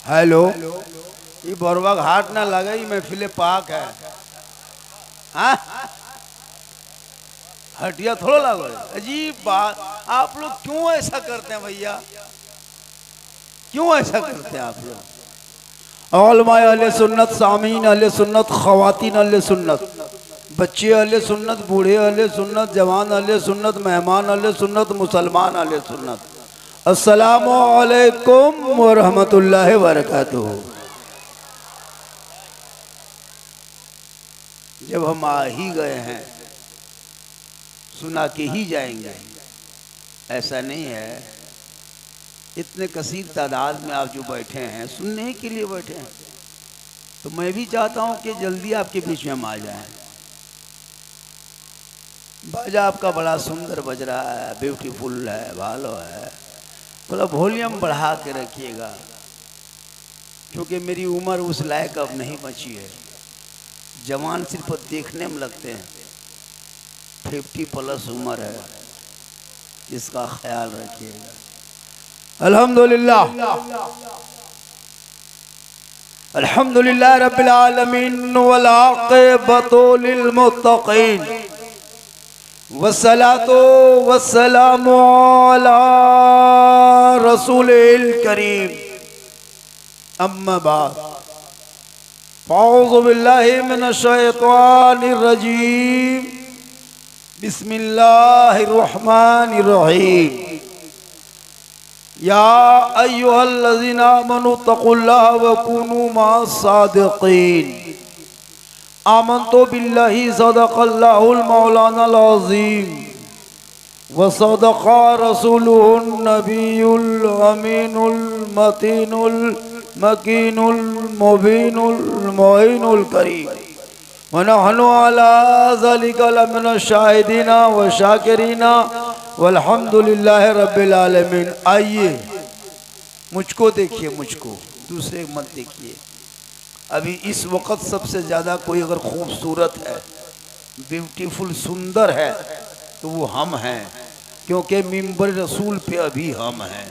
Hello, ये बरवा घाट ना लगे, महफिले पाक है। हाँ, हटिया थोड़ा लगो। अजीब बात, आप लोग क्यों ऐसा करते हैं भैया? क्यों ऐसा करते हैं आप लोग? औलमाए अहले सुन्नत, सामीन अहले सुन्नत, खवातीन अहले सुन्नत, बच्चे अहले सुन्नत, बूढ़े अहले सुन्नत, जवान अहले सुन्नत, मेहमान अहले सुन्नत, मुसलमान अहले सुन्नत, अस्सलामु अलैकुम व रहमतुल्लाहि व बरकातुहू। जब हम आ ही गए हैं सुना के ही जाएंगे, ऐसा नहीं है। इतने कसीर तादाद में आप जो बैठे हैं, सुनने के लिए बैठे हैं, तो मैं भी चाहता हूं कि जल्दी आपके बीच में हम आ जाएं। बाजा आपका बड़ा सुंदर बज रहा है, ब्यूटीफुल है, भालो है, थोड़ा वॉल्यूम बढ़ा के रखिएगा, क्योंकि मेरी उम्र उस लायक अब नहीं बची है। जवान सिर्फ देखने में लगते हैं, 50+ उम्र है, इसका ख्याल रखिएगा। अल्हम्दुलिल्लाह, अल्हम्दुलिल्लाह रब्बिल आलमीन वल आक़िबतु लिल मुत्तक़ीन वस्सलातु वस्सलामु अला रसूलिल करीम, अम्मा बाद, फ़अऊज़ु बिल्लाहि मिनश शैतानिर रजीम, बिस्मिल्लाहिर रहमानिर रहीम। या अय्युहल्लज़ीना आमनू तक़ुल्लाह व कूनू मअस सादिक़ीन। आमनतु बिल्लाहि सदक़ल्लाहुल मौलानाल अज़ीम व सदक़ा रसूलुहुन नबियुल अमीनुल मतीनुल मकीनुल मुबीनुल मुईनुल करीम व नहनु अला ज़ालिका लमिनश शाहिदीना व शाकिरीना वल्हम्दुलिल्लाहि रब्बिल आलमीन। आइए, मुझको देखिए, मुझको, दूसरे मत देखिए। अभी इस वक्त सबसे ज़्यादा कोई अगर खूबसूरत है, ब्यूटीफुल, सुंदर है, तो वो हम हैं, क्योंकि मिंबर रसूल पे अभी हम हैं।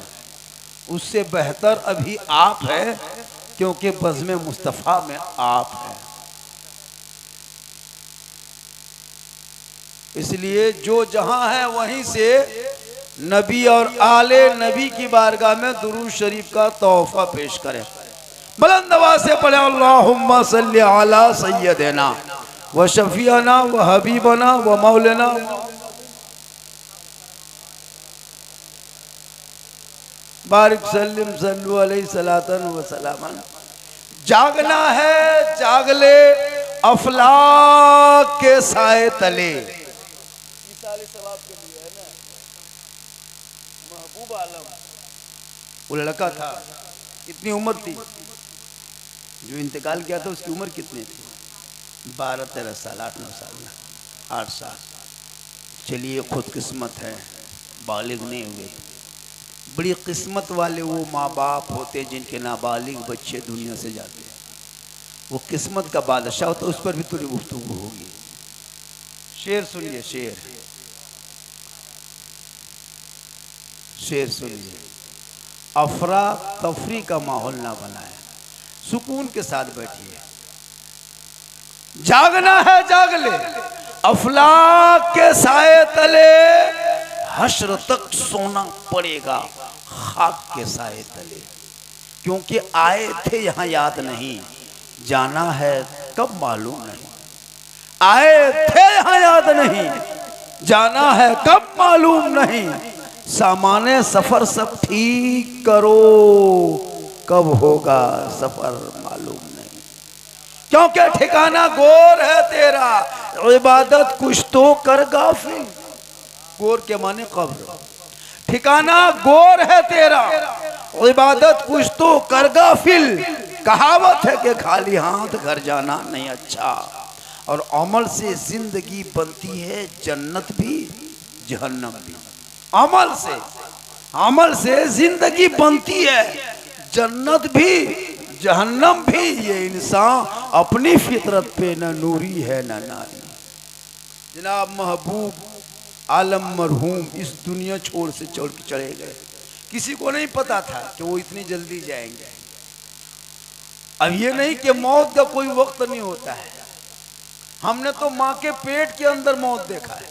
उससे बेहतर अभी आप हैं, क्योंकि बज़्म मुस्तफ़ा में आप हैं। इसलिए जो जहां है वहीं से नबी और आले नबी की बारगाह में दुरूद शरीफ का तोहफा पेश करें। बुलंद आवाज से पढ़े, अल्लाहुम्मा सल्ली अला सय्यदना व शफीअना व हबीबना व मौलाना बारिक सल्लिम सल्लु अलैहि सलातन व सलामन। जागना है, जाग ले अफलाक के साए तले। सवाब के लिए है ना। महबूब आलम, वो लड़का था, कितनी उम्र थी जो इंतकाल किया था? उसकी उम्र कितनी थी? 12-13 साल, 8-9 साल, 8 साल। चलिए, खुद किस्मत है, बालिग नहीं हुए। बड़ी किस्मत वाले वो माँ बाप होते जिनके नाबालिग बच्चे दुनिया से जाते हैं। वो किस्मत का बादशाह होता, उस पर भी थोड़ी गुफ्तगू होगी। शेर सुनिए, शेर, शेर सुनिए। अफरा तफरी का माहौल ना बनाए, सुकून के साथ बैठिए। जागना है, जाग ले अफलाक के साए तले, हश्र तक सोना पड़ेगा खाक के साए तले। क्योंकि आए थे यहाँ याद नहीं, जाना है कब मालूम नहीं। आए थे यहाँ याद नहीं, जाना है कब मालूम नहीं। सामाने सफर सब ठीक करो, कब होगा सफर मालूम नहीं। क्योंकि ठिकाना गोर है तेरा, इबादत कुछ तो कर गाफिल। गोर के माने कब्र। ठिकाना गोर है तेरा, इबादत कुछ तो कर गाफिल। कहावत है कि खाली हाथ घर जाना नहीं अच्छा। और अमल से जिंदगी बनती है जन्नत भी जहन्नम भी। अमल से जिंदगी बनती है जन्नत भी जहन्नम भी। ये इंसान अपनी फितरत पे न नूरी है न नारी। जनाब महबूब आलम मरहूम इस दुनिया छोड़ के चले गए। किसी को नहीं पता था कि वो इतनी जल्दी जाएंगे। अब ये नहीं कि मौत का कोई वक्त नहीं होता है। हमने तो माँ के पेट के अंदर मौत देखा है।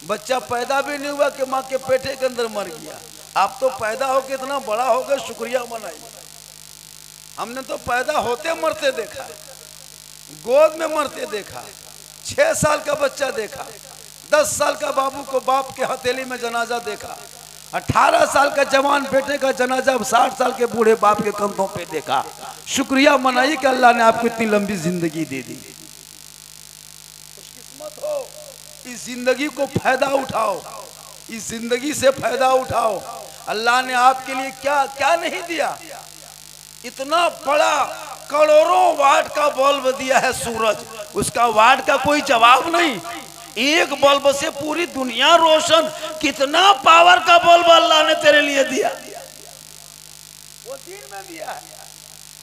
बच्चा पैदा भी नहीं हुआ कि माँ के पेटे के अंदर मर गया। आप तो पैदा होकर इतना बड़ा हो गए, शुक्रिया मनाइए। हमने तो पैदा होते मरते देखा, गोद में मरते देखा, 6 साल का बच्चा देखा, 10 साल का बाबू को बाप के हथेली में जनाजा देखा, 18 साल का जवान बेटे का जनाजा 60 साल के बूढ़े बाप के कंधों पे देखा। शुक्रिया मनाइए कि अल्लाह ने आपको इतनी लंबी जिंदगी दे दी। खुशकिस्मत हो, इस जिंदगी को फायदा उठाओ, इस जिंदगी से फायदा उठाओ। अल्लाह ने आपके लिए क्या क्या नहीं दिया। इतना बड़ा करोड़ों वाट का बल्ब दिया है सूरज, उसका वाट का कोई जवाब नहीं। एक बल्ब से पूरी दुनिया रोशन। कितना पावर का बल्ब अल्लाह ने तेरे लिए दिया। वो दिन में दिया है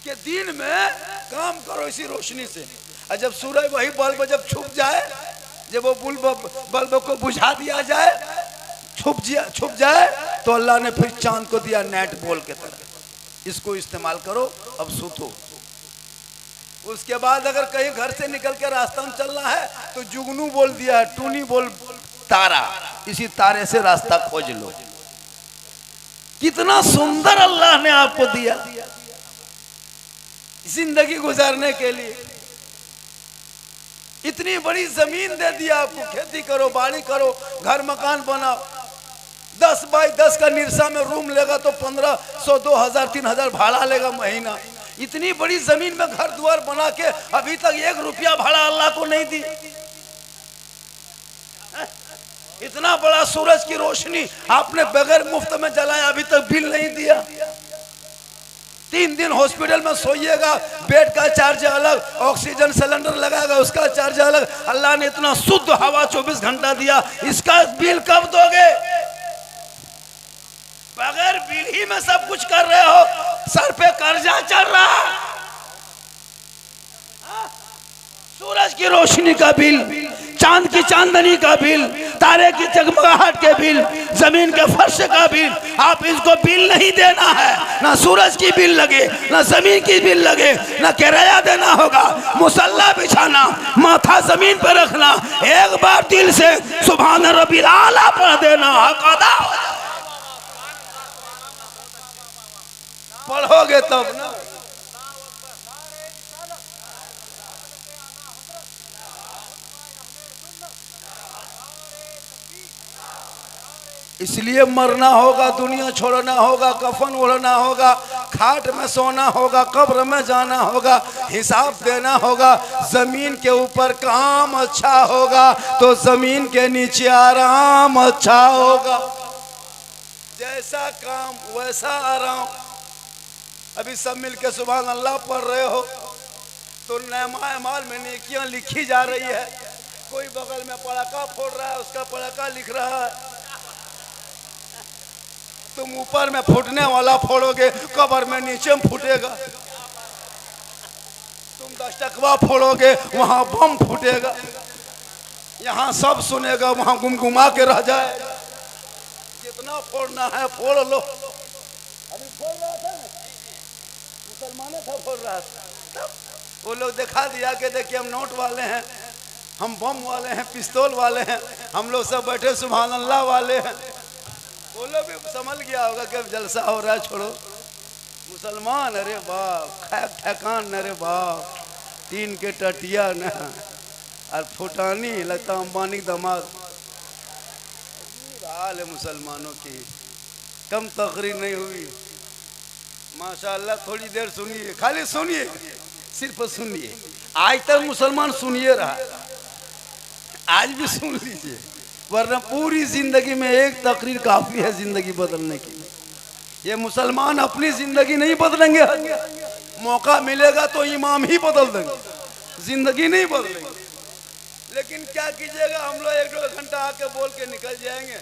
कि दिन में काम करो इसी रोशनी से। और जब सूरज वही बल्ब जब छुप जाए, जब वो बल्ब को बुझा दिया जाए, छुप जाए, तो अल्लाह ने फिर चांद को दिया नेट बॉल के तरह, इसको इस्तेमाल करो, अब सूतो। उसके बाद अगर कहीं घर से निकल के रास्ता में चलना है तो जुगनू बोल दिया है, टूनी बोल तारा, इसी तारे से रास्ता खोज लो। कितना सुंदर अल्लाह ने आपको दिया जिंदगी गुजारने के लिए। इतनी बड़ी जमीन दे दिया आपको, खेती करो, बाड़ी करो, घर मकान बनाओ। 10 बाई 10 का निरसा में रूम लेगा तो 1500, 2000, 3000 भाड़ा लेगा महीना। इतनी बड़ी जमीन में घर द्वार बना के अभी तक 1 रुपया भाड़ा अल्लाह को नहीं दी। इतना बड़ा सूरज की रोशनी आपने बगैर मुफ्त में जलाया, अभी तक बिल नहीं दिया। 3 दिन हॉस्पिटल में सोइएगा, बेड का चार्ज अलग, ऑक्सीजन सिलेंडर लगाएगा उसका चार्ज अलग। अल्लाह ने इतना शुद्ध हवा 24 घंटा दिया, इसका बिल कब दोगे? बगैर बिल ही में सब कुछ कर रहे हो, सर पे कर्जा चढ़ रहा। सूरज की रोशनी का बिल, चांद की चांदनी का बिल, तारे की जगमगाहट के बिल, जमीन के फर्श का बिल, आप इसको बिल नहीं देना है। ना सूरज की बिल लगे, ना जमीन की बिल लगे, ना किराया देना होगा। मुसल्ला बिछाना, माथा जमीन पर रखना, एक बार दिल से सुभान रब्बिल आला पढ़ देना, हक अदा हो जाए। पढ़ोगे तब ना। इसलिए मरना होगा, दुनिया छोड़ना होगा, कफन ओढ़ना होगा, खाट में सोना होगा, कब्र में जाना होगा, हिसाब देना होगा। जमीन के ऊपर काम अच्छा होगा तो जमीन के नीचे आराम अच्छा होगा। जैसा काम वैसा आराम। अभी सब मिलके सुभान अल्लाह पढ़ रहे हो तो नेमाल में नेकियां लिखी जा रही है। कोई बगल में पड़ाका फोड़ रहा है, उसका पड़ाका लिख रहा है। तुम ऊपर में फूटने वाला फोड़ोगे, कब्र में नीचे में फूटेगा। तुम 10 टकवा फोड़ोगे, वहां बम फूटेगा। यहाँ सब सुनेगा, वहां गुमगुमा के रह जाएगा। जितना फोड़ना है फोड़ लो। अभी फोड़ रहा था ना, मुसलमानों था फोड़ रहा था। वो लोग दिखा दिया कि देखिए हम नोट वाले हैं, हम बम वाले हैं, पिस्तौल वाले हैं, हम लोग सब बैठे सुभान अल्लाह वाले हैं। वो लोग भी समझ गया होगा कि जलसा हो रहा है, छोड़ो। मुसलमान अरे बाप, खैक ठेकान अरे बाप, 3 के टटिया न और फुटानी, लगता अंबानी दमाद। हाल है मुसलमानों की, कम तकरीर नहीं हुई। माशाअल्लाह। थोड़ी देर सुनिए, खाली सुनिए, सिर्फ सुनिए। आज तक मुसलमान सुनिए रहा, आज भी सुन लीजिए, वरना पूरी जिंदगी में एक तकरीर काफी है जिंदगी बदलने के लिए। ये मुसलमान अपनी जिंदगी नहीं बदलेंगे, मौका मिलेगा तो इमाम ही बदल देंगे, जिंदगी नहीं बदलेंगे। लेकिन क्या कीजिएगा, हम लोग 1-2 घंटा आके बोल के निकल जाएंगे।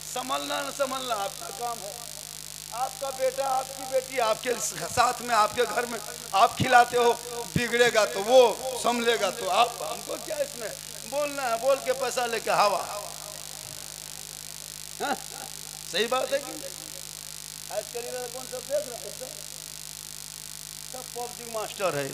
संभलना न संभलना आपका काम है। आपका बेटा, आपकी बेटी आपके साथ में, आपके घर में आप खिलाते हो, बिगड़ेगा तो वो संभलेगा तो आप, हमको क्या इसमें बोलना है, बोल के पैसा लेके हवा। हाँ? सही बात है कि आज करीब कौन सब देख रहा है, सब पबजी मास्टर है।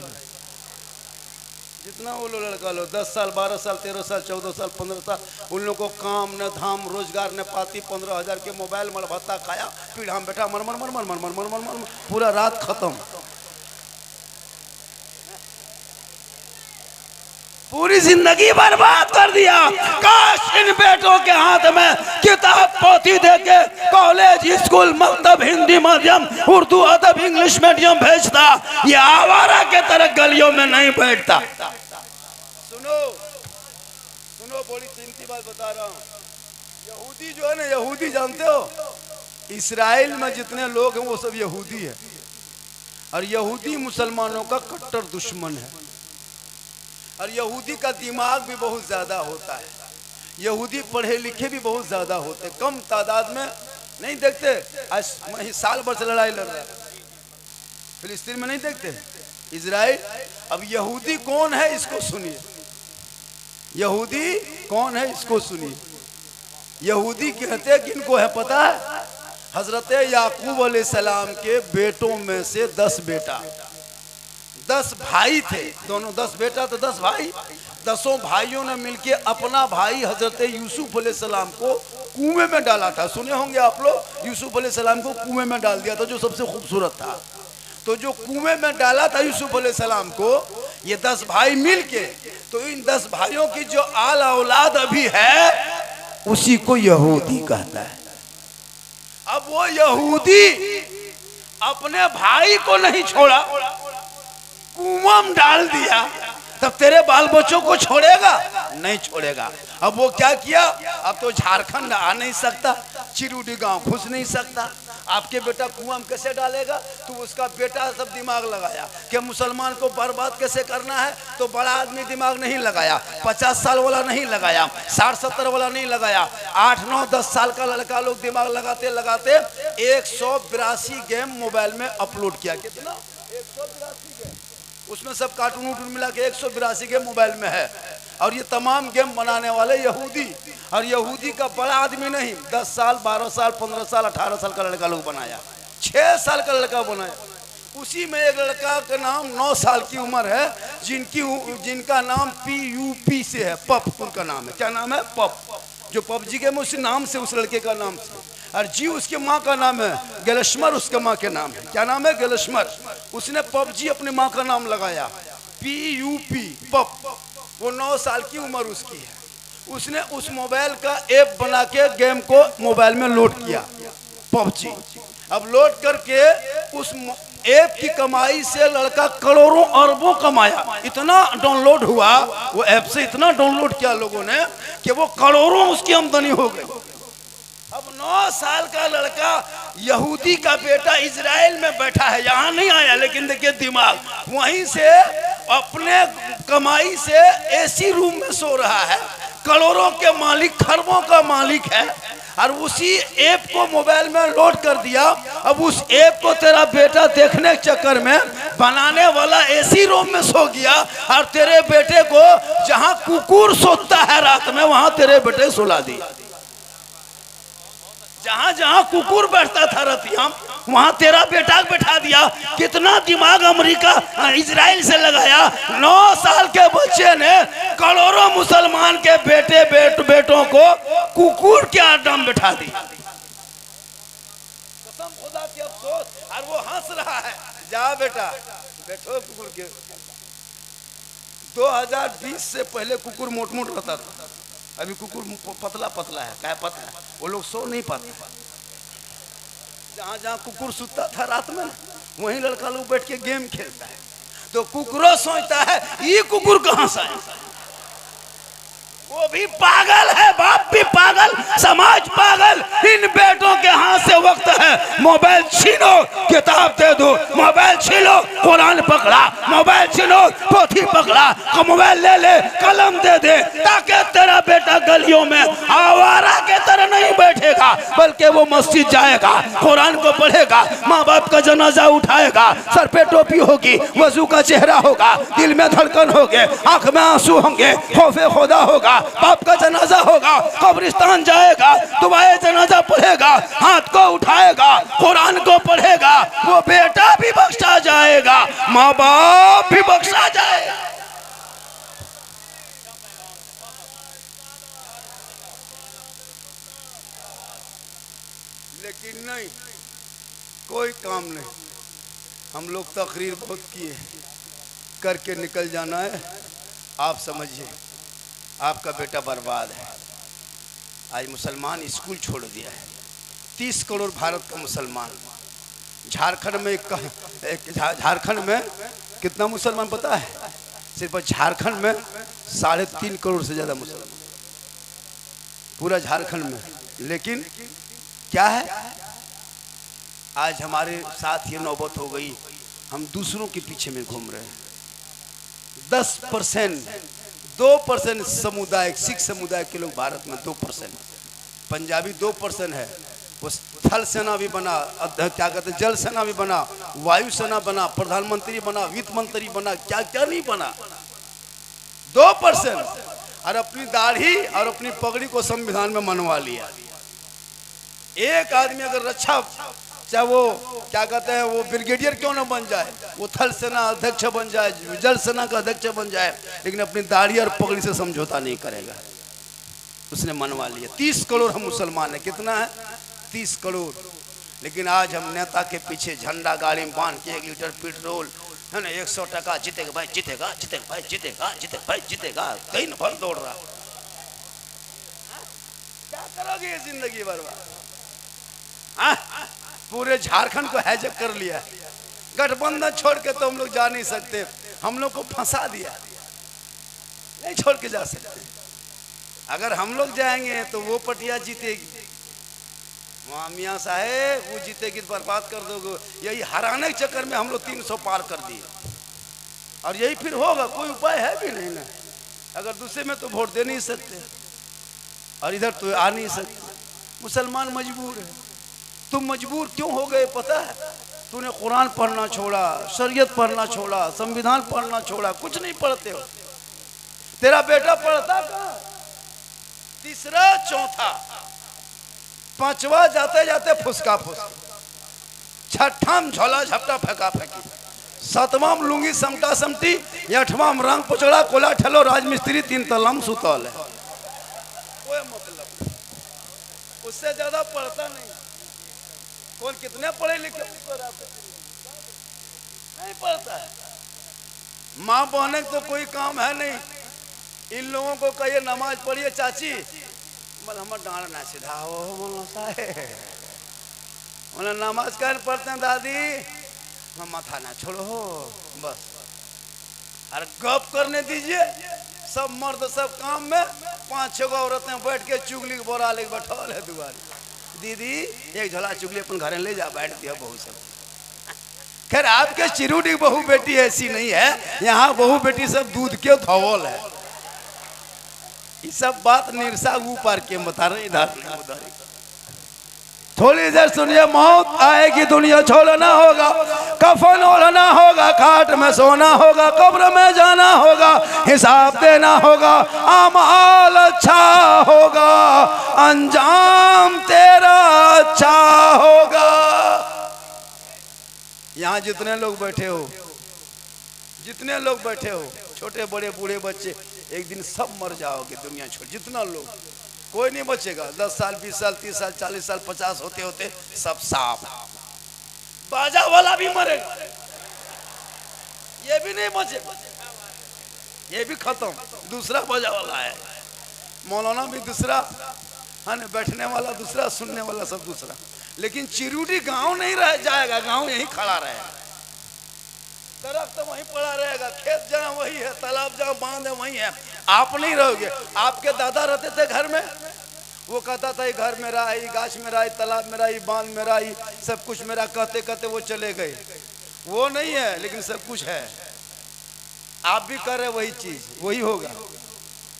जितना वो लोग लड़का लो 10 साल 12 साल 13 साल 14 साल 15 साल, उन लोगों को काम न धाम रोजगार न पाती, 15,000 के मोबाइल मर भत्ता खाया, पीढ़ा में बैठा मर मर मर मर मर मर मर मर मर पूरा रात खत्म, पूरी जिंदगी बर्बाद कर दिया। काश इन बेटों के हाथ में किताब पोथी देके कॉलेज स्कूल मकतब हिंदी माध्यम उर्दू अदब इंग्लिश मीडियम भेजता, ये आवारा के तरह गलियों में नहीं बैठता। सुनो सुनो, बड़ी कीमती बात बता रहा हूँ। यहूदी जो है ना, यहूदी जानते हो, इसराइल में जितने लोग हैं वो सब यहूदी है, और यहूदी मुसलमानों का कट्टर दुश्मन है, और यहूदी का दिमाग भी बहुत ज्यादा होता है। यहूदी पढ़े लिखे भी बहुत ज्यादा होते, कम तादाद में नहीं देखते। आज साल भर से लड़ाई लड़ रहा है फिलिस्तीन में, नहीं देखते इजराइल। अब यहूदी कौन है इसको सुनिए, यहूदी कौन है इसको सुनिए। यहूदी कहते हैं किनको है पता है? हजरत याकूब अलैहिस्सलाम के बेटों में से 10 बेटा, 10 भाई थे, दोनों 10 बेटा तो 10 भाई। 10 भाइयों ने मिलके अपना भाई हजरत यूसुफ अलैहिस्सलाम को कुएं में डाला था। सुने होंगे आप लोग, यूसुफ अलैहिस्सलाम को कुएं में डाल दिया था, जो सबसे खूबसूरत था। तो जो कुएं में डाला था यूसुफ अलैहिस्सलाम को, ये 10 भाई मिलके, तो इन 10 भाइयों की जो आल औलाद अभी है उसी को यहूदी कहता है। अब वो यहूदी अपने भाई को नहीं छोड़ा, कुआं में डाल दिया, तब तेरे बाल बच्चों को छोड़ेगा? नहीं छोड़ेगा। अब वो क्या किया, अब तो झारखंड आ नहीं सकता, चिरुडी गांव घुस नहीं सकता, आपके बेटा कुआं में कैसे डालेगा? तो उसका बेटा सब दिमाग लगाया कि मुसलमान को बर्बाद कैसे करना है। तो बड़ा आदमी दिमाग नहीं लगाया, 50 साल वाला नहीं लगाया, 60-70 वाला नहीं लगाया, 8-9-10 साल का लड़का लोग दिमाग लगाते लगाते 182 गेम मोबाइल में अपलोड किया। कितना? 182 गेम, उसमें सब कार्टून वूटून मिला के 182 गेम मोबाइल में है। और ये तमाम गेम बनाने वाले यहूदी, और यहूदी का बड़ा आदमी नहीं, 10 साल 12 साल 15 साल 18 साल का लड़का लोग बनाया, 6 साल का लड़का बनाया। उसी में एक लड़का का नाम 9 साल की उम्र है, जिनका नाम PUP से है, पप उनका नाम है। क्या नाम है? पप। जो पबजी गेम उस नाम से, उस लड़के का नाम से। और जी उसके माँ का नाम है गेलशमर, उसके माँ के नाम है। क्या नाम है? गेलशमर। उसने पबजी अपनी माँ का नाम लगाया, PUP पप। वो 9 साल की उम्र उसकी है। उसने उस मोबाइल का ऐप बना के गेम को मोबाइल में लोड किया, पबजी। अब लोड करके उस ऐप की कमाई से लड़का करोड़ों अरबों कमाया। इतना डाउनलोड हुआ, वो ऐप से इतना डाउनलोड किया लोगों ने कि वो करोड़ों उसकी आमदनी हो गई। अब 9 साल का लड़का, यहूदी का बेटा इजराइल में बैठा है, यहाँ नहीं आया, लेकिन देखिए दिमाग, वहीं से अपने कमाई से एसी रूम में सो रहा है, करोड़ों के मालिक, खरबों का मालिक है, और उसी ऐप को मोबाइल में लोड कर दिया। अब उस ऐप को तेरा बेटा देखने के चक्कर में बनाने वाला एसी रूम में सो गया, और तेरे बेटे को जहां कुकुर सोता है रात में, वहां तेरे बेटे सुला दिया। जहां जहां कुकुर बैठता था रतिया, वहां तेरा बेटा बैठा दिया। कितना दिमाग अमेरिका इजराइल से लगाया। 9 साल के बच्चे ने करोड़ों मुसलमान के बेटों को कुकुर के आटा में बैठा दिया। कसम खुदा की अफसोस। और वो हंस रहा है, जा बेटा बैठो कुकुर के। 2020 से पहले कुकुर मोट मोट रहता था, अभी कुकुर पतला पतला है। क्या पता है? वो लोग सो नहीं पाते। जहाँ जहाँ कुकुर सुतता था रात में, वहीं लड़का लोग बैठ के गेम खेलता है। तो कुकुरो सोचता है ये कुकुर कहाँ से आया। वो भी पागल है, बाप भी पागल, समाज पागल। इन बेटों के हाथ से वक्त है, मोबाइल छीनो, किताब दे दो। मोबाइल छीनो, कुरान पकड़ा, मोबाइल छीनो, पोथी पकड़ा, मोबाइल ले ले, कलम दे दे, ताकि तेरा बेटा गलियों में आवारा के तरह नहीं बैठेगा, बल्कि वो मस्जिद जाएगा, कुरान को पढ़ेगा, माँ बाप का जनाजा उठाएगा, सर पे टोपी होगी, वजू का चेहरा होगा, दिल में धड़कन होगे, आंख में आंसू होंगे, खौफे खुदा होगा, बाप का जनाजा होगा, कब्रिस्तान जाएगा, दुआए जनाजा पढ़ेगा, हाथ को उठाएगा, कुरान को पढ़ेगा, वो बेटा भी बख्शा जाएगा, माँ बाप भी बख्शा जाए। लेकिन नहीं, कोई काम नहीं। हम लोग तकरीर बहुत किए, करके निकल जाना है। आप समझिए, आपका बेटा बर्बाद है। आज मुसलमान स्कूल छोड़ दिया है। 30 करोड़ भारत का मुसलमान। झारखंड में झारखंड में कितना मुसलमान पता है? सिर्फ झारखंड में 3.5 करोड़ से ज्यादा मुसलमान, पूरा झारखंड में। लेकिन क्या है, आज हमारे साथ ये नौबत हो गई, हम दूसरों के पीछे में घूम रहे हैं। 10%, 2% समुदाय, सिख समुदाय के लोग भारत में 2%, पंजाबी 2% है। वो थल सेना भी बना, क्या कहते हैं, जल सेना भी बना, वायु सेना बना, प्रधानमंत्री बना, वित्त मंत्री बना, क्या क्या नहीं बना। 2% और अपनी दाढ़ी और अपनी पगड़ी को संविधान में मनवा लिया। एक आदमी अगर रक्षा, चाहे वो क्या कहते हैं, वो ब्रिगेडियर क्यों ना बन जाए, वो थल सेना अध्यक्ष बन जाए, जल सेना का अध्यक्ष बन जाए, लेकिन अपनी दाढ़ी और पगड़ी से समझौता नहीं करेगा। उसने मनवा लिया। 30 करोड़ हम मुसलमान हैं। कितना है? 30 करोड़। लेकिन आज हम नेता के पीछे झंडा गाड़ी में बांध के 1 लीटर पेट्रोल है ना, 100 टका, जीतेगा भाई, जीतेगा, जीतेगा भाई, जीतेगा, जीतेगा भाई, जीतेगा, दिन भर दौड़ रहा। क्या करोगे ये जिंदगी बर्बाद। पूरे झारखंड को हैजक कर लिया। गठबंधन छोड़ के तो हम लोग जा नहीं सकते, हम लोग को फंसा दिया, नहीं छोड़ के जा सकते। अगर हम लोग जाएंगे तो वो पटिया जीतेगी, वहाँ मियाँ साहेब वो जीतेगी, बर्बाद कर दोगे। यही हराने के चक्कर में हम लोग 300 पार कर दिए, और यही फिर होगा। कोई उपाय है भी नहीं ना। अगर दूसरे में तो वोट दे नहीं सकते, और इधर तो आ नहीं सकते। मुसलमान मजबूर है। तुम मजबूर क्यों हो गए पता है? तूने कुरान पढ़ना छोड़ा, शरीयत पढ़ना छोड़ा, संविधान पढ़ना छोड़ा, कुछ नहीं पढ़ते हो। तेरा बेटा पढ़ता कहाँ? तीसरा, चौथा, पांचवा जाते जाते फुसका फुसका, छठवां झोला झपटा फेंका फेंकी, सातवां लुंगी समटा समटी, 8वां रंग पुचड़ा कोला ठेलो राजमिस्त्री 3 तलाम सुतौल है। कोई मतलब उससे ज्यादा पढ़ता नहीं। कौन कितने पढ़े लिखे नहीं पढ़ता है। माँ बहने तो कोई काम है नहीं। इन लोगों को कहिए नमाज पढ़िए चाची, मतलब हम डांड ना सीधा हो, बोला नमाज क्या पढ़ते हैं दादी, हम माथा ना छोड़ो हो बस। अरे गप करने दीजिए। सब मर्द सब काम में, 5-6 औरतें बैठ के चुगली के बोरा लेके बैठल है दुआरी। दीदी एक झोला चुगली अपन घर ले जा, बैठ दिया बहू सब। खैर आपके चिरूडी बहू बेटी ऐसी नहीं है, यहाँ बहू बेटी सब दूध के धवल है। ये सब बात निरसा ऊपर के बता रहे, इधर उधर। थोड़ी देर सुनिए, मौत आएगी, दुनिया छोड़ना होगा, कफन ओढ़ना होगा, खाट में सोना होगा, कब्र में जाना होगा, हिसाब देना होगा, अमाल अच्छा होगा, अंजाम तेरा अच्छा होगा। यहाँ जितने लोग बैठे हो, जितने लोग बैठे हो, छोटे बड़े बूढ़े बच्चे, एक दिन सब मर जाओगे दुनिया छोड़। जितना लोग, कोई नहीं बचेगा। 10 साल 20 साल 30 साल 40 साल 50 होते होते सब साफ। बाजा वाला भी मरेगा, ये भी नहीं बचेगा, ये भी खत्म। दूसरा बाजा वाला है, मौलाना भी दूसरा है ना, बैठने वाला दूसरा, सुनने वाला सब दूसरा। लेकिन चिरूडी गांव नहीं रह जाएगा, गांव यहीं खड़ा रहेगा। दरख्त तो वहीं पड़ा रहेगा, खेत जहाँ वही है, तालाब जहाँ बांध है वही है। आप नहीं रहोगे। आपके दादा रहते थे घर में, वो कहता था ये घर मेरा है, गाछ मेरा है, तालाब मेरा है, बांध मेरा है, सब कुछ मेरा, कहते कहते वो चले गए। वो नहीं है लेकिन सब कुछ है। आप भी कर रहे वही चीज, वही होगा।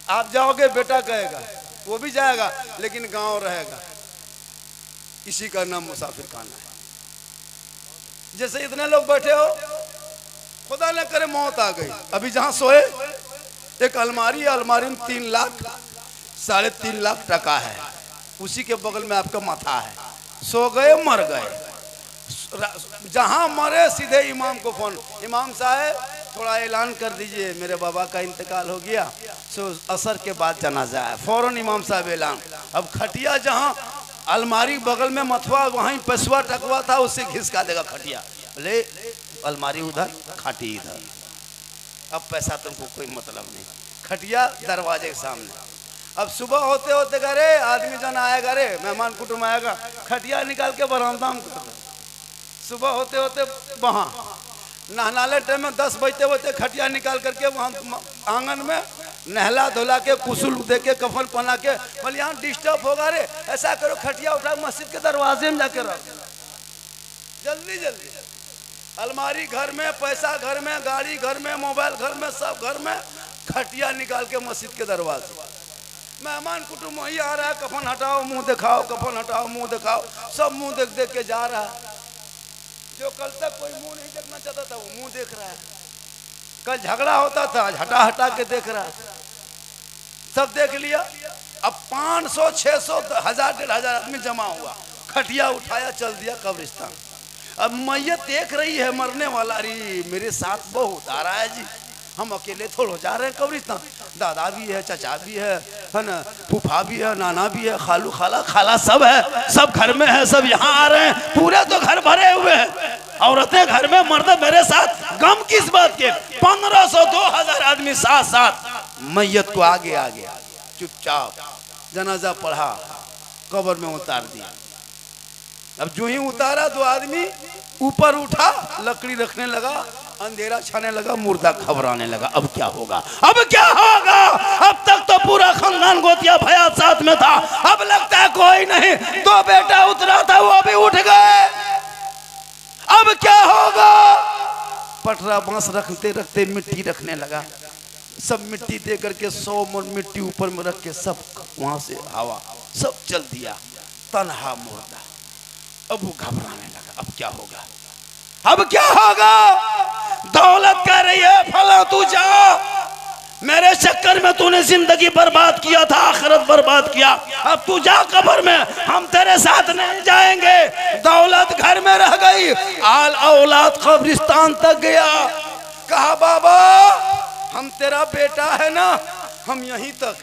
आप जाओगे बेटा कहेगा, वो भी जाएगा लेकिन गांव रहेगा। इसी का नाम मुसाफिर खाना है। जैसे इतने लोग बैठे हो, खुदा न करे मौत आ गई। अभी जहां सोए एक अलमारी है, अलमारी में 3 लाख 3.5 लाख टका है, उसी के बगल में आपका माथा है। सो गए मर गए। जहां मरे सीधे इमाम को फोन, इमाम साहब थोड़ा ऐलान कर दीजिए मेरे बाबा का इंतकाल हो गया, सो असर के बाद जनाजा है। फौरन इमाम साहब ऐलान। अब खटिया जहां अलमारी बगल में मथुआ वहीं पेशवा टकवा था, उससे घिसका देगा खटिया, ले अलमारी उधर खाटी इधर, अब पैसा तुमको कोई मतलब नहीं, खटिया दरवाजे के सामने। अब सुबह होते होते घरे आदमी जन आएगा, रे मेहमान कुटुंब आएगा, खटिया निकाल के बरामदा में कर दो। सुबह होते होते वहाँ नहलाले टाइम में 10 बजते बजते खटिया निकाल करके वहाँ आंगन में नहला धुला के कुसुल दे के कफन पहना के, बोले यहाँ डिस्टर्ब होगा रे, ऐसा करो खटिया उठा मस्जिद के दरवाजे में जाके रख, जल्दी जल्दी। अलमारी घर में, पैसा घर में, गाड़ी घर में, मोबाइल घर में, सब घर में, खटिया निकाल के मस्जिद के दरवाजे। मेहमान कुटुंब वही आ रहा है, कफन हटाओ मुंह दिखाओ, कफन हटाओ मुंह दिखाओ, सब मुंह देख देख के जा रहा है। जो कल तक कोई मुंह नहीं देखना चाहता था वो मुंह देख रहा है, कल झगड़ा होता था आज हटा हटा के देख रहा है, सब देख लिया। अब 500 600 1000 1500 आदमी जमा हुआ, खटिया उठाया चल दिया कब्रिस्तान। अब मैयत देख रही है मरने वाला, अरे मेरे साथ बहुत आ रहा है जी, हम अकेले थोड़ा जा रहे हैं कब्रिस्तान, दादा भी है, चाचा भी है ना, फूफा भी है, नाना भी है, खालू खाला खाला सब है, सब घर में है, सब यहाँ आ रहे हैं, पूरे तो घर भरे हुए हैं, औरतें घर में, मर्द मेरे साथ। गम किस बात के? 1500 2000 आदमी साथ साथ मैयत को आगे आगे चुपचाप जनाजा पढ़ा, कब्र में उतार दिया। अब जो ही उतारा दो आदमी ऊपर उठा, लकड़ी रखने लगा, अंधेरा छाने लगा, मुर्दा घबराने लगा। अब क्या होगा, अब क्या होगा? अब तक तो पूरा खानदान गोतिया भया साथ में था, अब लगता है कोई नहीं, दो बेटा उतरा था वो भी उठ गए, अब क्या होगा? पटरा बांस रखते रखते मिट्टी रखने लगा, सब मिट्टी दे करके 100 मन मिट्टी ऊपर में रख के सब वहां से हवा सब चल दिया, तन्हा मुर्दा। अब वो घबराने लगा, अब क्या होगा, अब क्या होगा? दौलत कह रही है फला तू जा, मेरे चक्कर में तूने जिंदगी बर्बाद किया था, आखिरत बर्बाद किया, अब तू जा कब्र में, हम तेरे साथ नहीं जाएंगे। दौलत घर में रह गई, आल औलाद कब्रिस्तान तक गया। कहा बाबा हम तेरा बेटा है ना, हम यहीं तक,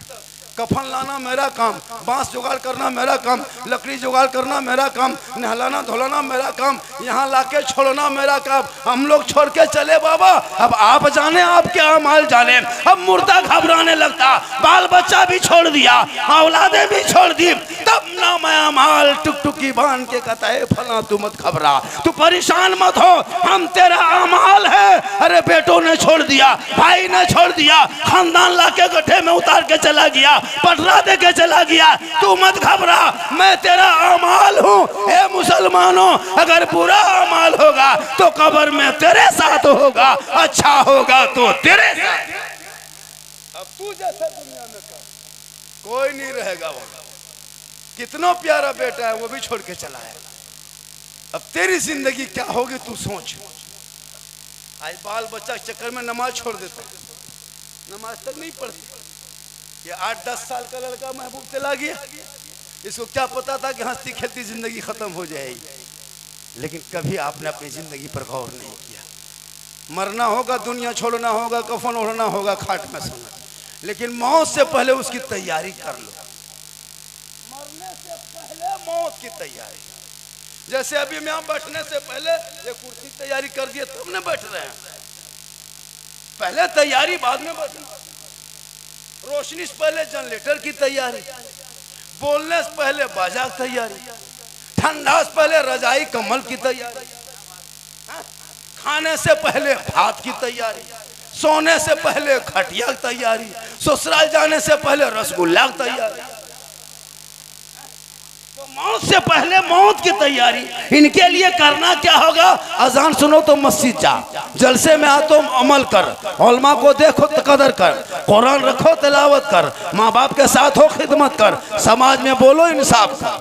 कफन लाना मेरा काम, बांस जुगाड़ करना मेरा काम, लकड़ी जुगाड़ करना मेरा काम, नहलाना धुलाना मेरा काम, यहाँ लाके छोड़ना मेरा काम, हम लोग छोड़ के चले बाबा, अब आप जाने आप क्या अमाल जाने। अब मुर्दा घबराने लगता, बाल बच्चा भी छोड़ दिया, औलादे भी छोड़ दी, तब ना मैं अमाल टुकटुकी बांध के कहता है फला तू मत घबरा, तू परेशान मत हो, हम तेरा अमाल है। अरे बेटों ने छोड़ दिया, भाई ने छोड़ दिया, खानदान लाके गड्ढे में उतार के चला गया, पटरा दे के चला गया, तू मत घबरा, मैं तेरा अमाल हूँ। हे मुसलमानों, अगर बुरा अमाल होगा तो कब्र में तेरे साथ होगा, अच्छा होगा तो तेरे साथ। अब तू जैसा दुनिया में कर, कोई नहीं रहेगा वहां। कितना प्यारा बेटा है वो भी छोड़ के चला है, अब तेरी जिंदगी क्या होगी तू सोच। आज बाल बच्चा के चक्कर में नमाज छोड़ देता, नमाज तक नहीं पढ़ती। ये 8-10 साल का लड़का महबूब चला गया, इसको क्या पता था कि हंसती खेलती जिंदगी खत्म हो जाएगी, लेकिन कभी आपने अपनी जिंदगी पर गौर नहीं किया। मरना होगा, दुनिया छोड़ना होगा, कफन ओढ़ना होगा, खाट में सोना, लेकिन मौत से पहले उसकी तैयारी कर लो। मरने से पहले मौत की तैयारी, जैसे अभी मैं बैठने से पहले ये कुर्सी तैयारी कर दिए तब न बैठ रहे हैं, पहले तैयारी बाद में बैठना। रोशनी से पहले जनरेटर की तैयारी, बोलने से पहले बाजा की तैयारी, ठंडा से पहले रजाई कम्बल की तैयारी, खाने से पहले भात की तैयारी, सोने से पहले खटिया की तैयारी, ससुराल जाने से पहले रसगुल्ला की तैयारी, तो मौत से पहले मौत की तैयारी। इनके लिए करना क्या होगा? अजान सुनो तो मस्जिद जा, जलसे में आ तो अमल कर, उलमा को देखो तो कदर कर, कुरान रखो तिलावत कर, माँ बाप के साथ हो खिदमत कर, समाज में बोलो इंसाफ कर।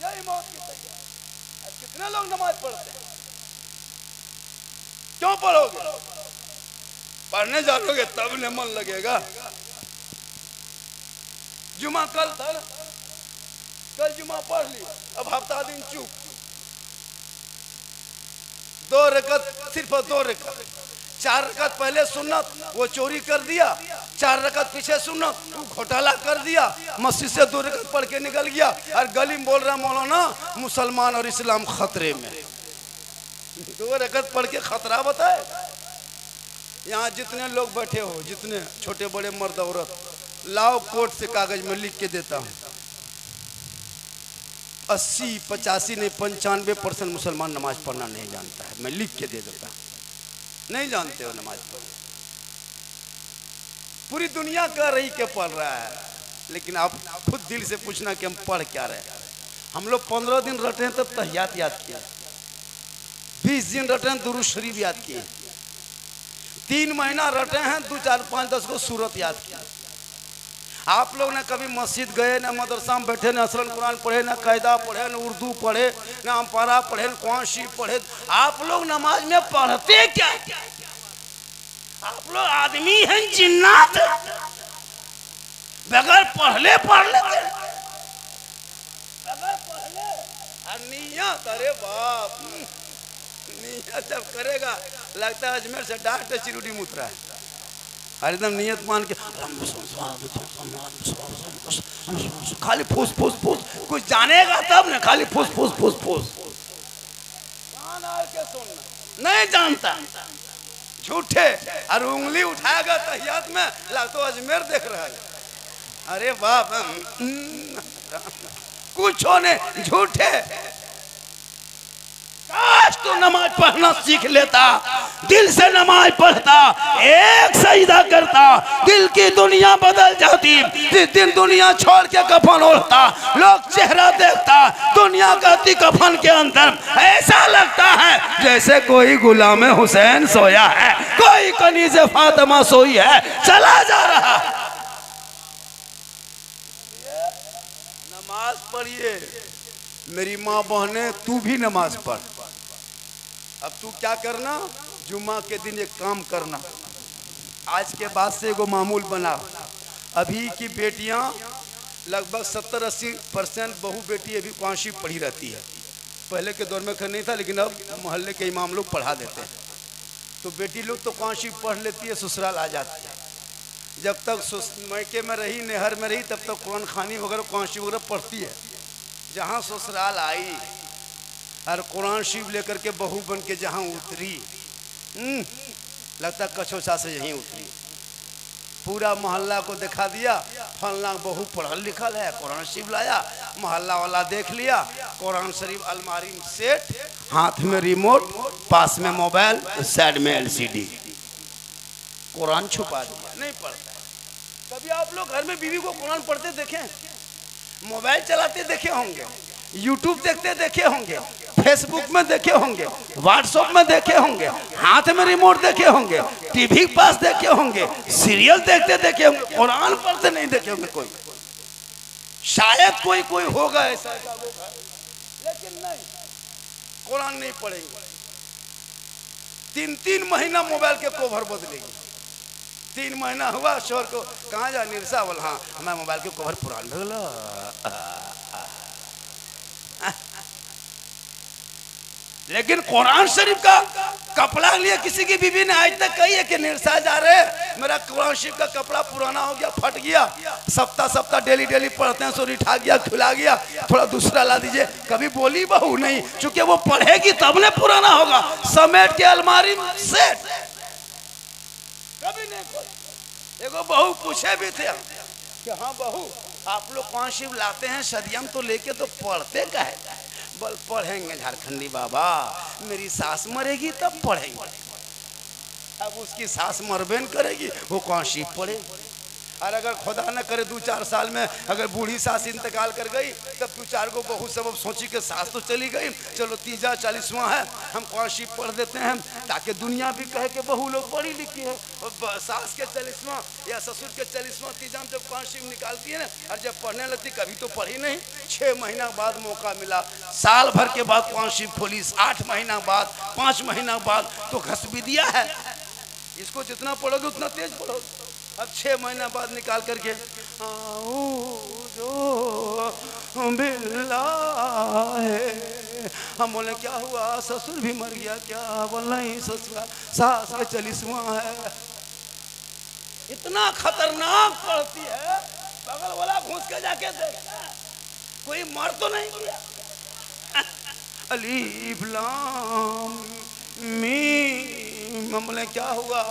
यही मौत की तैयारी। कितने लोग नमाज पढ़ते हैं? क्यों पढ़ोगे? पढ़ने जाओगे तब न मन लगेगा। जुमा कल था ना, कल जुमा पढ़ ली, अब हफ्ता दिन चुप, 2 रकत, सिर्फ 2 रकत। 4 रकत पहले सुन्नत, वो चोरी कर दिया। 4 रकत पीछे सुन्नत, वो घोटाला कर दिया। मस्जिद से 2 रकत पढ़ के निकल गया और गली में बोल रहा मौलाना मुसलमान और इस्लाम खतरे में। 2 रकत पढ़ के खतरा बताए। यहाँ जितने लोग बैठे हो, जितने छोटे बड़े मर्द औरत, लाओ कोर्ट से कागज में लिख के देता हूँ। 80, 85 नहीं 95% मुसलमान नमाज पढ़ना नहीं जानता है। मैं लिख के दे देता हूँ, नहीं जानते हो नमाज पढ़ना। पूरी दुनिया कह रही के पढ़ रहा है, लेकिन आप खुद दिल से पूछना कि हम पढ़ क्या रहे। हम लोग 15 दिन रटे हैं तब तहियात याद किए, 20 दिन रटे हैं दुरूद शरीफ याद किए, 3 महीना रटे हैं 2, 4, 5, 10 को सूरत याद किया। आप लोग ने कभी मस्जिद गए, ना मदरसा में बैठे, ना असरन कुरान पढ़े, ना कायदा पढ़े, ना उर्दू पढ़े, ना अम्पारा पढ़े, ना कुरान शरीफ पढ़े। आप लोग नमाज में पढ़ते क्या? आप लोग आदमी हैं जिन्नात, बगैर पढ़ले पढ़ लेते, बगैर पढ़ले। नियत, अरे बाप, नियत जब करेगा लगता है अजमेर से डांट चिरुडी मुतरा है। और एकदम नियत मान के खाली फूस फूस फूस, कुछ जानेगा तब ना, खाली फूस फूस फूस फूस, नहीं जानता, झूठे। और उंगली उठाएगा तहियात में लगता तो अजमेर देख रहा है। अरे बाप, कुछ होने, झूठे। काश तू नमाज पढ़ना सीख लेता, दिल से नमाज पढ़ता, एक सजदा करता, दिल की दुनिया बदल जाती। जिस दिन दुनिया छोड़ के कफन ओढ़ता, लोग चेहरा देखता, दुनिया कहती कफन के अंदर ऐसा लगता है जैसे कोई गुलाम हुसैन सोया है, कोई कनीज़े फातिमा सोई है, चला जा रहा। नमाज पढ़िए मेरी माँ बहने, तू भी नमाज पढ़। अब तू क्या करना, जुम्मा के दिन एक काम करना, आज के बाद से एगो मामूल बना। अभी की बेटियां लगभग 70-80% बहू बेटी अभी कुरान शरीफ पढ़ी रहती है। पहले के दौर में खैर नहीं था, लेकिन अब मोहल्ले के इमाम लोग पढ़ा देते हैं। तो बेटी लोग तो कुरान शरीफ पढ़ लेती है, ससुराल आ जाती है। जब तक मैके में रही, नेहर में रही, तब तक कुरान खानी वगैरह कुरान शरीफ वगैरह पढ़ती है। जहाँ ससुराल आई और कुरान शरीफ लेकर के बहू बन के जहाँ उतरी, लगता कछोसा से यहीं उतरी। पूरा मोहल्ला को दिखा दिया, फलना बहू पढ़ल लिखल है, कुरान शरीफ लाया। मोहल्ला वाला देख लिया, कुरान शरीफ अलमारी में सेट, हाथ में रिमोट, पास में मोबाइल, साइड में LCD, कुरान छुपा दिया, नहीं पढ़ता। कभी आप लोग घर में बीवी को कुरान पढ़ते देखें? मोबाइल चलाते देखे होंगे, यूट्यूब देखते देखे होंगे, फेसबुक में देखे होंगे, व्हाट्सएप में देखे होंगे, हाथ में रिमोट देखे होंगे, टीवी के पास देखे होंगे, सीरियल देखते देखे होंगे, कुरान पढ़ते नहीं देखे होंगे कोई। शायद कोई कोई होगा ऐसा, लेकिन नहीं, कुरान नहीं पढ़ेंगे। 3-3 महीना मोबाइल के कवर बदलेगी। 3 महीना हुआ, शोर को कहाँ जा निरसा बोल, हाँ हमारे मोबाइल के कवर पुरान लगल। लेकिन कुरान शरीफ का कपड़ा लिए किसी की बीवी ने आज तक कही है कि निरसा जा रहे, मेरा कुरान शरीफ का कपड़ा पुराना हो गया, फट गया, सप्ताह डेली पढ़ते हैं, सोरी ठा गया, खुला गया, थोड़ा दूसरा ला दीजिए। कभी बोली बहू नहीं, क्योंकि वो पढ़ेगी तब ने पुराना होगा। समेट के अलमारी में सेट, कभी नहीं खोल। एगो बहू पूछे भी थे कि हाँ बहू आप लोग कुरान शरीफ लाते हैं सदियम तो लेके, तो पढ़ते क्या है? बल पढ़ेंगे झारखंडी बाबा, मेरी सास मरेगी तब पढ़ेंगे। अब उसकी सास मरबेन करेगी, वो कुरान शरीफ पढ़ेगी। और अगर खुदा न करे 2-4 साल में अगर बूढ़ी सास इंतकाल कर गई, तब 2-4 को बहू सबब सोची कि सास तो चली गई, चलो तीजा 40वां है, हम कुरान शरीफ पढ़ देते हैं, ताकि दुनिया भी कहे कि बहू लोग पढ़ी लिखी है। और सास के 40वां या ससुर के 40वां तीजा में जब कुरान शरीफ निकालती है ना, और जब पढ़ने लगती, कभी तो पढ़ी नहीं, 6 महीना बाद मौका मिला, साल भर के बाद कुरान शरीफ खोली, 8 महीना बाद, 5 महीना बाद, तो घस भी दिया है। इसको जितना पढ़ोगे उतना तेज पढ़ोगे। अब 6 महीना बाद निकाल करके बिल्लाह हम बोले क्या हुआ, ससुर भी मर गया क्या? बोल नहीं ससुर सास के 40वां है। इतना खतरनाक पड़ती है, बगल वाला घुस के जाके देखता कोई मर तो नहीं गया। अलीफ लाम मीम। हम बोले क्या हुआ?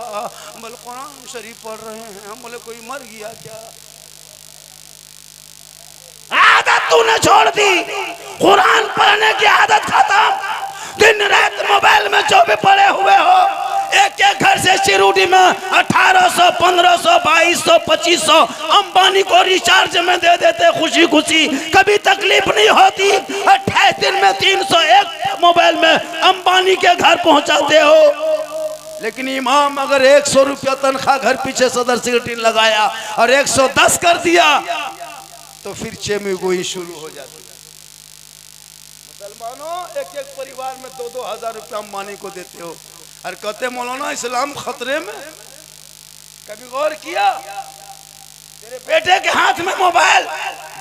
बोले कुरान शरीफ पढ़ रहे हैं। हम बोले कोई मर गया क्या? आदत तूने छोड़ दी, कुरान पढ़ने की आदत खत्म। दिन रात मोबाइल में जो भी पड़े हुए हो, एक एक घर से चिरूडी में 1800, 1500, 2200, 2500 अंबानी को रिचार्ज में दे देते खुशी खुशी, कभी तकलीफ नहीं होती। 28 दिन में 301 मोबाइल में अंबानी के घर पहुंचाते हो। लेकिन इमाम अगर 100 रुपया तनख्वाह घर पीछे सदर सेक्रेटरी लगाया और 110 कर दिया तो फिर चेमी गोई शुरू हो जाती है। मुसलमानों एक एक परिवार में 2-2 हजार रुपया अंबानी को देते हो और कहते मौलाना इस्लाम खतरे में। कभी गौर किया? तेरे बेटे के हाथ में मोबाइल,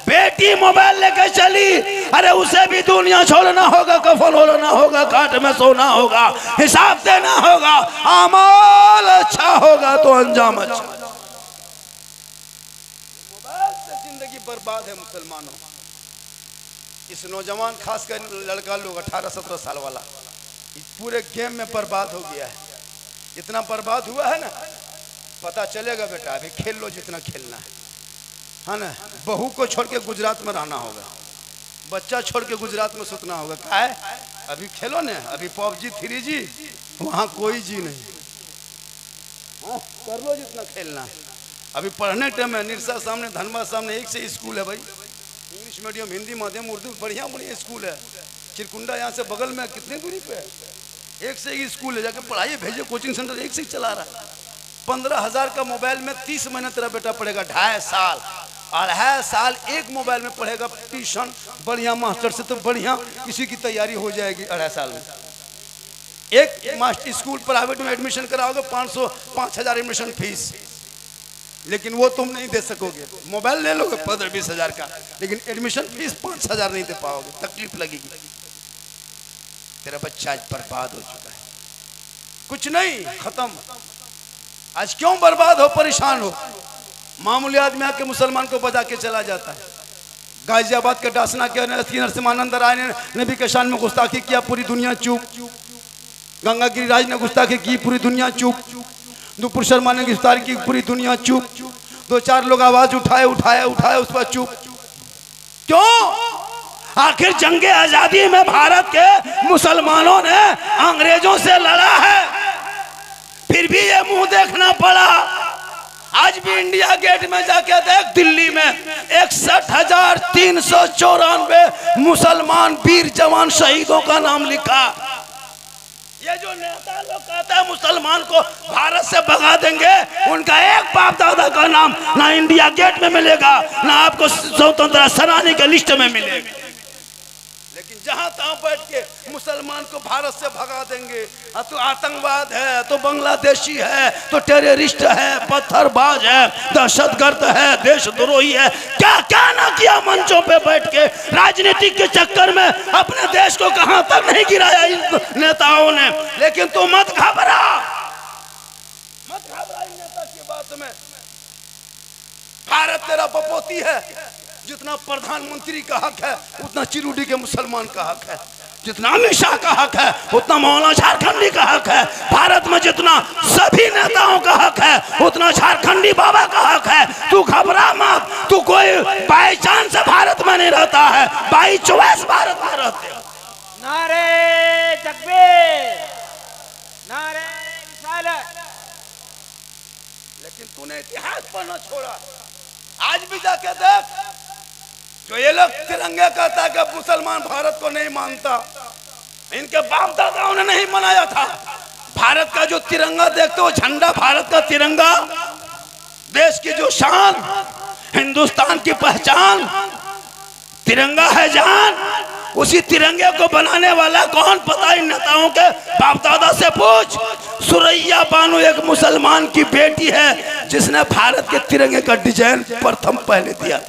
बेटी मोबाइल लेकर चली, अरे उसे भी दुनिया छोड़ना होगा, कफन होना होगा, घाट में सोना होगा, हिसाब देना होगा। अमाल अच्छा होगा तो अंजाम अच्छा। मोबाइल से जिंदगी बर्बाद है मुसलमानों। इस नौजवान खासकर लड़का लोग 18-17 साल वाला पूरे गेम में बर्बाद हो गया है। इतना बर्बाद हुआ है ना, पता चलेगा बेटा अभी खेल लो जितना खेलना है ना। बहू को छोड़ के गुजरात में रहना होगा, बच्चा छोड़ के गुजरात में सुतना होगा। क्या है अभी खेलो ना, अभी PUBG 3G, वहाँ कोई जी नहीं। हाँ कर लो जितना खेलना है। अभी पढ़ने टाइम है, निरसा सामने, धनबाद सामने एक से स्कूल है भाई, इंग्लिश मीडियम, हिंदी माध्यम, उर्दू, बढ़िया बढ़िया स्कूल है। चिरकुंडा यहाँ से बगल में कितनी दूरी पे है, एक से एक स्कूल है, जाके पढ़ाइए, भेजिए कोचिंग सेंटर, एक से एक चला रहा है। 15,000 का मोबाइल में 30 महीने तेरा बेटा पढ़ेगा, 2.5 साल, 2.5 साल एक मोबाइल में पढ़ेगा। ट्यूशन बढ़िया मास्टर से तो बढ़िया किसी की तैयारी हो जाएगी 2.5 साल में। एक मास्टर स्कूल प्राइवेट में एडमिशन कराओगे 5,000 एडमिशन फीस, लेकिन वो तुम नहीं दे सकोगे। मोबाइल ले लोगे 15-20 हजार का, लेकिन एडमिशन फीस 5,000 नहीं दे पाओगे, तकलीफ लगेगी। तेरा बच्चा आज बर्बाद हो चुका है, कुछ नहीं, खत्म। आज क्यों बर्बाद हो, परेशान हो? मामूली आदमी आके मुसलमान को बजा के चला जाता है। गाजियाबाद के डासना के नरसिम्हानंद राय ने नबी के शान में गुस्ताखी किया, पूरी दुनिया चुप। गंगा गिरिराज ने गुस्ताखी की, पूरी दुनिया चुप। नुपुर शर्मा ने गिरफ्तार की, पूरी दुनिया चुप। 2-4 लोग आवाज उठाए उस पर चुप। क्यों? आखिर जंगे आजादी में भारत के मुसलमानों ने अंग्रेजों से लड़ा है, फिर भी ये मुंह देखना पड़ा। आज भी इंडिया गेट में जाके देख, दिल्ली में 61,394 मुसलमान वीर जवान शहीदों का नाम लिखा। ये जो नेता लोग कहते हैं मुसलमान को भारत से भगा देंगे, उनका एक बाप दादा का नाम ना इंडिया गेट में मिलेगा, ना आपको स्वतंत्रता सेनानी के लिस्ट में मिलेगा। लेकिन जहां तहां बैठ के मुसलमान को भारत से भगा देंगे, तो आतंकवाद है, तो बांग्लादेशी है, तो टेररिस्ट है, पत्थरबाज है, दहशतगर्द है, देशद्रोही है, क्या क्या ना किया मंचों पे बैठ के। राजनीति के चक्कर में अपने देश को कहां तक नहीं गिराया इन नेताओं ने। लेकिन तू मत घबरा इन नेता की बात में। भारत तेरा बपोती है, जितना प्रधानमंत्री का हक है उतना चिरूडी के मुसलमान का हक है, जितना अमित शाह का हक है उतना मौलाना झारखंडी का हक है, भारत में जितना सभी नेताओं का हक है उतना झारखंडी बाबा का हक है। तू घबरा मत, तू कोई बाई चांस भारत में नहीं रहता है, बाई चॉइस भारत में रहते हो। नारे तकबीर, नारे रिसालत। लेकिन तूने इतिहास पढ़ना छोड़ा। आज भी जाके देख, जो ये लोग तिरंगे कहता है कि मुसलमान भारत को नहीं मानता, इनके बाप दादाओं ने नहीं मनाया था। भारत का जो तिरंगा देखते हो, झंडा भारत का तिरंगा, देश की जो शान, हिंदुस्तान की पहचान, तिरंगा है जान। उसी तिरंगे को बनाने वाला कौन, पता इन नेताओं के बाप दादा से पूछ। सुरैया बानो एक मुसलमान की बेटी है जिसने भारत के तिरंगे का डिजाइन प्रथम पहले दिया।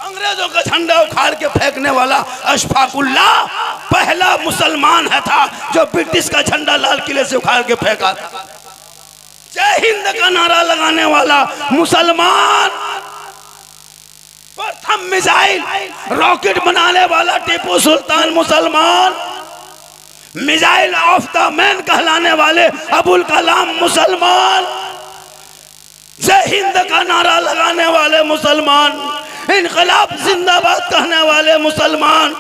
अंग्रेजों का झंडा उखाड़ के फेंकने वाला अशफाकुल्लाह पहला मुसलमान है था जो ब्रिटिश का झंडा लाल किले से उखाड़ के फेंका था। जय हिंद का नारा लगाने वाला मुसलमान, प्रथम मिसाइल रॉकेट बनाने वाला टीपू सुल्तान मुसलमान, मिसाइल ऑफ द मैन कहलाने वाले अबुल कलाम मुसलमान, जय हिंद का नारा लगाने वाले मुसलमान, इनकलाब जिंदाबाद कहने वाले मुसलमान,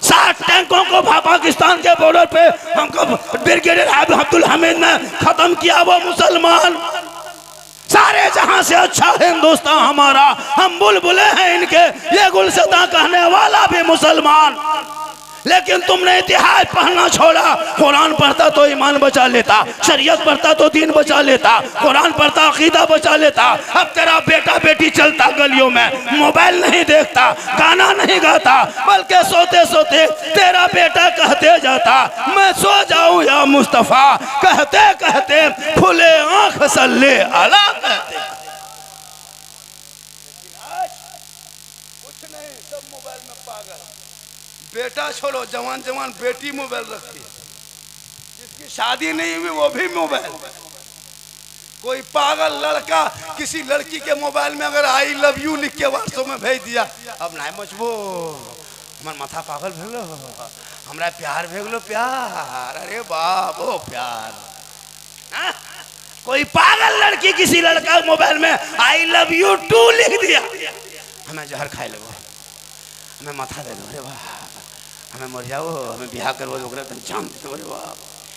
60 टैंकों को पाकिस्तान के बॉर्डर पे हमको ब्रिगेडियर अब्दुल हमीद ने खत्म किया वो मुसलमान। सारे जहां से अच्छा हिंदुस्तान हमारा, हम बुलबुले हैं इनके, ये गुलशता कहने वाला भी मुसलमान। लेकिन तुमने इतिहास पढ़ना छोड़ा। कुरान पढ़ता तो ईमान बचा लेता, शरीयत पढ़ता तो दीन बचा लेता, कुरान पढ़ता अकीदा बचा लेता। अब तेरा बेटा बेटी चलता गलियों में, मोबाइल नहीं देखता, गाना नहीं गाता, बल्कि सोते सोते तेरा बेटा कहते जाता मैं सो जाऊं या मुस्तफा, कहते कहते खुले आंख सल्ले अला कहते। कुछ नहीं, सब मोबाइल में पागल। बेटा छोड़ो, जवान जवान बेटी मोबाइल रखती है, जिसकी शादी नहीं हुई वो भी मोबाइल। कोई पागल लड़का किसी लड़की के मोबाइल में अगर आई लव यू लिख के व्हाट्सएप में भेज दिया, अब नहीं मचबो, हमार माथा पागल भेलो, हमरा प्यार भेगलो प्यार, अरे बाप ओ प्यार। हा? कोई पागल लड़की किसी लड़का मोबाइल में आई लव यू टू लिख दिया, हमें जहर खाए लो, हमें माथा दे दो, अरे वाह हमें मर जाओ, हमें ब्याह करो, जान दो, अरे वाह।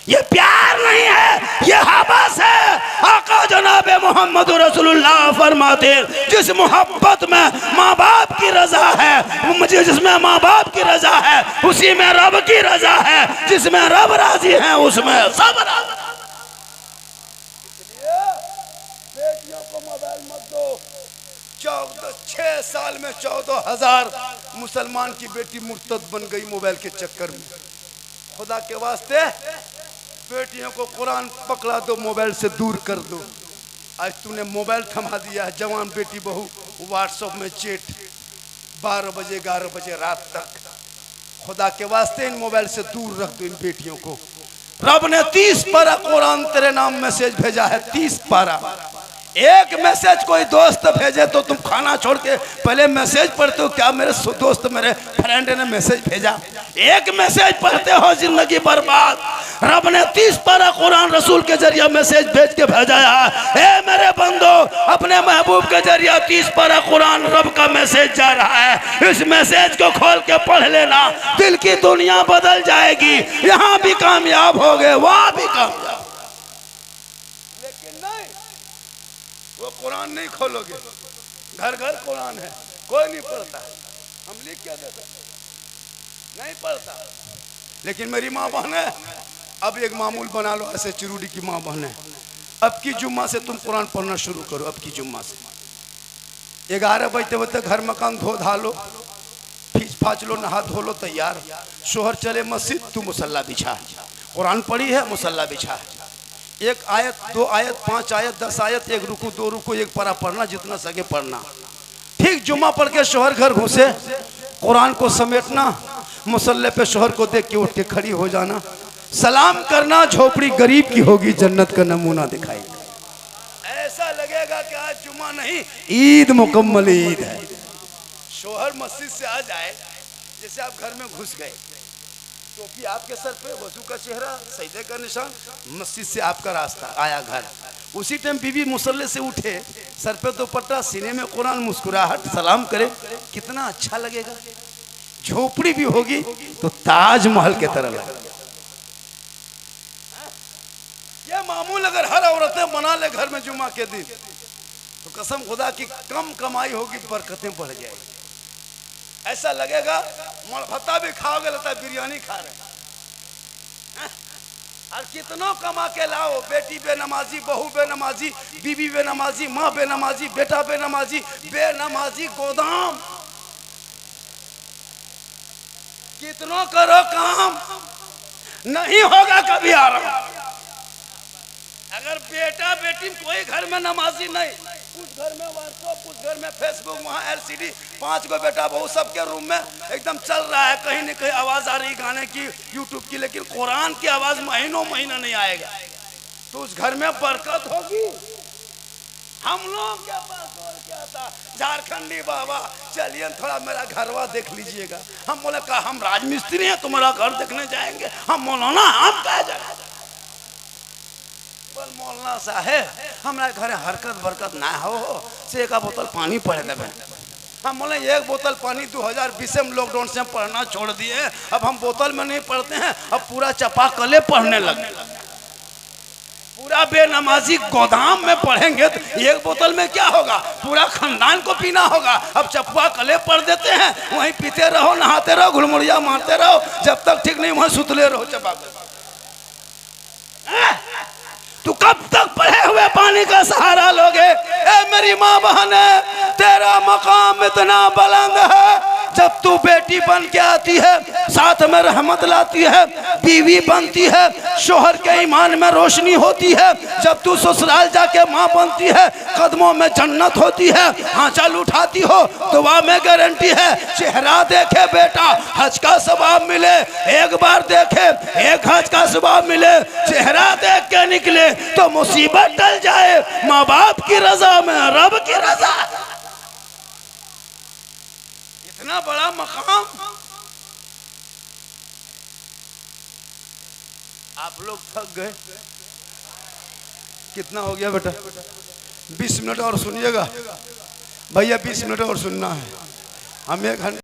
ये प्यार नहीं है, ये हवस है। आका जनाब मोहम्मद रसूलुल्लाह फरमाते जिस मोहब्बत में माँ बाप की रजा है, मुझे जिसमें माँ बाप की रजा है उसी में रब की रजा है, जिसमें रब राजी है उसमें सब राजी। बेटियों को मोबाइल मत दो। 6 साल में 14,000 मुसलमान की बेटी मुर्तद बन गई मोबाइल के चक्कर में। खुदा के वास्ते बेटियों को कुरान पकड़ा दो, मोबाइल से दूर कर दो। आज तूने मोबाइल थमा दिया, जवान बेटी बहू व्हाट्सएप में चैट 12 बजे 11 बजे रात तक। खुदा के वास्ते इन मोबाइल से दूर रख दो इन बेटियों को। रब ने 30 पारा कुरान तेरे नाम मैसेज भेजा है, 30 पारा। एक मैसेज कोई दोस्त भेजे तो तुम खाना छोड़ के पहले मैसेज पढ़ते हो, क्या मेरे दोस्त मेरे फ्रेंड ने मैसेज भेजा, एक मैसेज पढ़ते हो जिंदगी बर्बाद। रब ने 30 पारा कुरान रसूल के जरिए मैसेज भेज के भेजा है। ए मेरे बंदो, अपने महबूब के जरिए 30 पारा कुरान रब का मैसेज जा रहा है। इस मैसेज को खोल के पढ़ लेना, दिल की दुनिया बदल जाएगी। यहाँ भी कामयाब हो गए, वहां भी कामयाब। वो कुरान नहीं खोलोगे, घर घर कुरान है, कोई नहीं पढ़ता है। हम लिख क्या दे सकते, नहीं पढ़ता। लेकिन मेरी माँ बहन है, अब एक मामूल बना लो, ऐसे चिरूडी की माँ बहन है, अब की जुम्मा से तुम कुरान पढ़ना शुरू करो। अब की जुम्मा से 11 बजते बजते घर मकान धो धा लो, फीस फाच लो, नहा धो लो, तैयार। शोहर चले मस्जिद, तू मुसल्ला बिछा, कुरान पढ़ी है, मुसल्ला बिछा। 1 आयत 2 आयत 5 आयत 10 आयत, 1 रुकू 2 रुकू 1 पारा पढ़ना, जितना सके पढ़ना। ठीक जुम्मा पढ़ के शोहर घर घुसे, कुरान को समेटना, मुसल्ले पे शोहर को देख के उठ के खड़ी हो जाना, सलाम करना। झोपड़ी गरीब की होगी, जन्नत का नमूना दिखाएगी। ऐसा लगेगा कि आज जुम्मा नहीं, ईद मुकम्मल ईद है। शोहर मस्जिद से आ जाए, जैसे आप घर में घुस गए, टोपी आपके सर पे, वजू का चेहरा, सजदे का निशान, मस्जिद से आपका रास्ता आया घर। उसी टाइम बीवी मुसल्ले से उठे, सर पे दुपट्टा, सीने में कुरान, मुस्कुराहट, सलाम करे, कितना अच्छा लगेगा। झोपड़ी भी होगी तो ताजमहल के तरह लगेगा। ये मामूल अगर हर औरतें बना ले घर में जुम्मा के दिन, तो कसम खुदा की कम कमाई होगी, बरकतें बढ़ जाएगी। ऐसा लगेगा मलफता भी खाओगे, लगता है बिरयानी खा रहे हैं। और कितनों कमा के लाओ, बेटी बेनमाजी, बहू बेनमाजी, बीवी बेनमाजी, माँ बेनमाजी, बेटा बेनमाजी, बेनमाजी गोदाम। कितनों करो काम, नहीं होगा कभी आराम। अगर बेटा बेटी कोई घर में नमाजी नहीं, उस घर में व्हाट्सएप, उस घर में फेसबुक, वहाँ LCD, 5 गो बेटा बहू सबके रूम में एकदम चल रहा है, कहीं न कहीं आवाज आ रही गाने की, यूट्यूब की, लेकिन कुरान की आवाज महीनों महीना नहीं आएगा। तो उस घर में बरकत होगी। हम लोग के पास और क्या था, झारखंडी बाबा चलिए थोड़ा मेरा घरवा देख लीजिएगा। हम बोले कहा हम राजमिस्त्री हैं, तुम्हारा घर देखने जाएंगे। हम मौलाना हम कहा जाएगा, बोल मौलाना साहेब हमारे घर हरकत बरकत ना हो से एक बोतल पानी पड़े देवे। हम बोले 1 बोतल पानी 2020 में लॉकडाउन से हम पढ़ना छोड़ दिए, अब हम बोतल में नहीं पढ़ते हैं, अब पूरा चापाकले पढ़ने लगे। पूरा बेनमाजी गोदाम में पढ़ेंगे तो 1 बोतल में क्या होगा, पूरा खानदान को पीना होगा। अब चप्पा कले पढ़ देते हैं, वहीं पीते रहो, नहाते रहो, घुलमुड़िया मारते रहो, जब तक ठीक नहीं वहीं सुतले रहो चपा। तू कब तक पढ़े हुए पानी का सहारा लोगे? ए मेरी माँ बहन, तेरा मकाम इतना बुलंद है, जब तू बेटी बन के आती है साथ में रहमत लाती है, बीवी बनती है, शोहर के ईमान में रोशनी होती है। जब तू ससुराल जाके माँ बनती है, कदमों में जन्नत होती है, आंचल उठाती हो, दुआ में गारंटी है। चेहरा देखे बेटा हज का सवाब मिले, एक बार देखे 1 हज का सवाब मिले। चेहरा देख के निकले तो मुसीबत टल जाए, माँ बाप की रजा में रब की रजा। इतना बड़ा मकाम आप लोग थक गए। कितना हो गया बेटा? 20 मिनट और सुनिएगा भैया, 20 मिनट और सुनना है। हम 1 घंटे